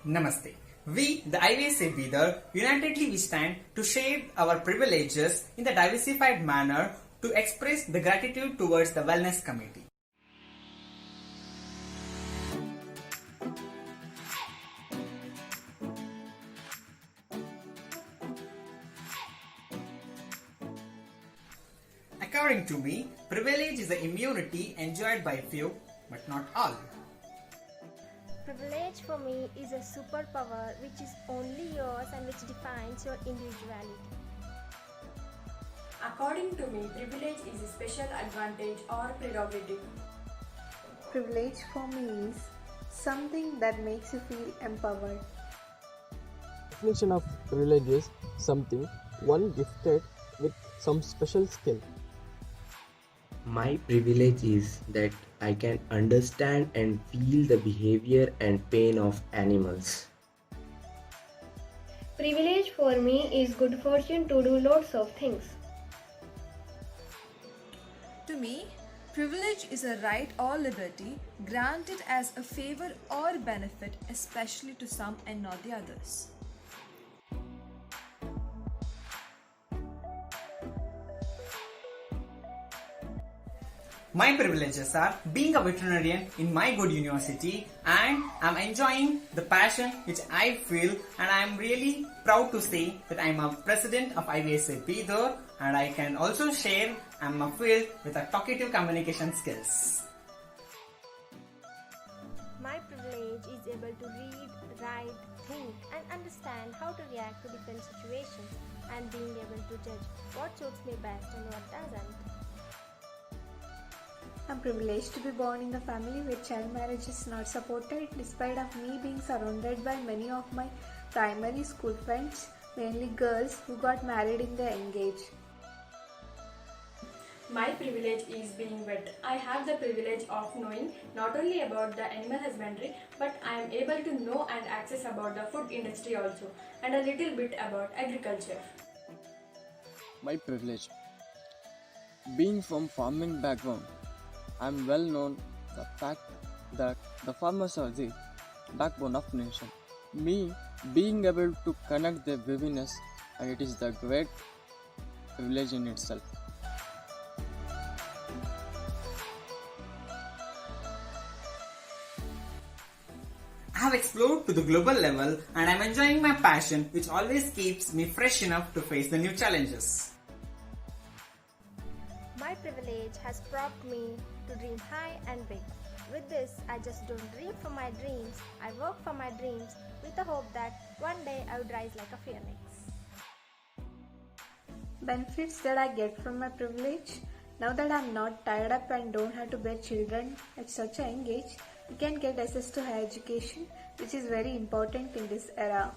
Namaste. We, the IVSA Bidar, unitedly we stand to share our privileges in the diversified manner to express the gratitude towards the Wellness Committee. According to me, privilege is the immunity enjoyed by few, but not all. Privilege for me is a superpower which is only yours and which defines your individuality. According to me, privilege is a special advantage or prerogative. Privilege for me is something that makes you feel empowered. Definition of privilege is something one gifted with some special skill. My privilege is that I can understand and feel the behavior and pain of animals. Privilege for me is good fortune to do lots of things. To me, privilege is a right or liberty granted as a favor or benefit, especially to some and not the others. My privileges are being a veterinarian in my good university, and I'm enjoying the passion which I feel, and I'm really proud to say that I'm a president of IVSA Bidar, and I can also share I'm a field with a talkative communication skills. My privilege is able to read, write, think and understand how to react to different situations and being able to judge what suits me best and what doesn't. I'm privileged to be born in a family where child marriage is not supported, despite of me being surrounded by many of my primary school friends, mainly girls who got married in their young age. My privilege is being vet. I have the privilege of knowing not only about the animal husbandry, but I am able to know and access about the food industry also, and a little bit about agriculture. My privilege. Being from farming background, I am well known the fact that the farmers are the backbone of nation. Me being able to connect their vividness, and it is the great privilege in itself. I have explored to the global level, and I'm enjoying my passion which always keeps me fresh enough to face the new challenges. My privilege has prompted me to dream high and big. With this, I just don't dream for my dreams, I work for my dreams with the hope that one day I would rise like a phoenix. Benefits that I get from my privilege. Now that I'm not tied up and don't have to bear children at such a young age, we can get access to higher education, which is very important in this era.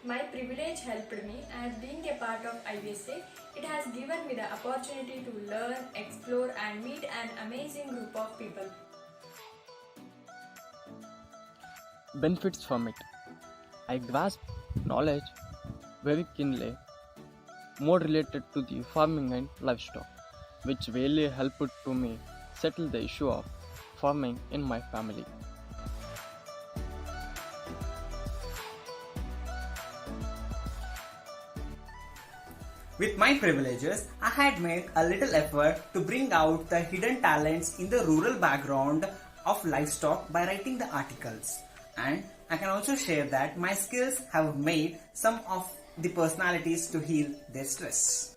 My privilege helped me, and being a part of IVSA, it has given me the opportunity to learn, explore and meet an amazing group of people. Benefits from it. I grasp knowledge very keenly, more related to the farming and livestock, which really helped to me settle the issue of farming in my family. With my privileges, I had made a little effort to bring out the hidden talents in the rural background of livestock by writing the articles. And I can also share that my skills have made some of the personalities to heal their stress.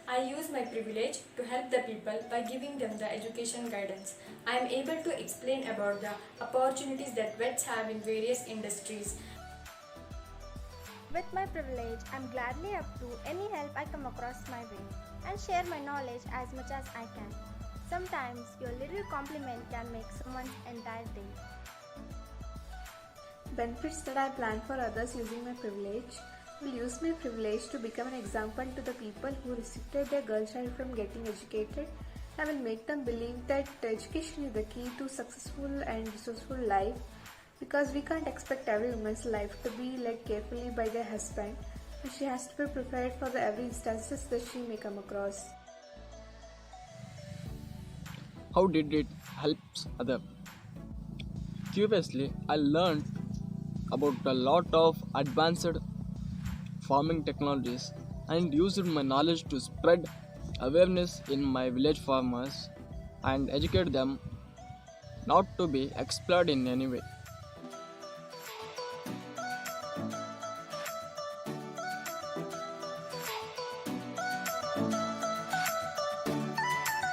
I use my privilege to help the people by giving them the education guidance. I am able to explain about the opportunities that vets have in various industries. With my privilege, I'm gladly up to any help I come across my way and share my knowledge as much as I can. Sometimes your little compliment can make someone's entire day. Benefits that I plan for others using my privilege. I will use my privilege to become an example to the people who restricted their girl child from getting educated. I will make them believe that education is the key to successful and resourceful life, because we can't expect every woman's life to be led carefully by their husband, and she has to be prepared for the every instances that she may come across. How did it help others? Curiously, I learned about a lot of advanced farming technologies and used my knowledge to spread awareness in my village farmers and educate them not to be exploited in any way.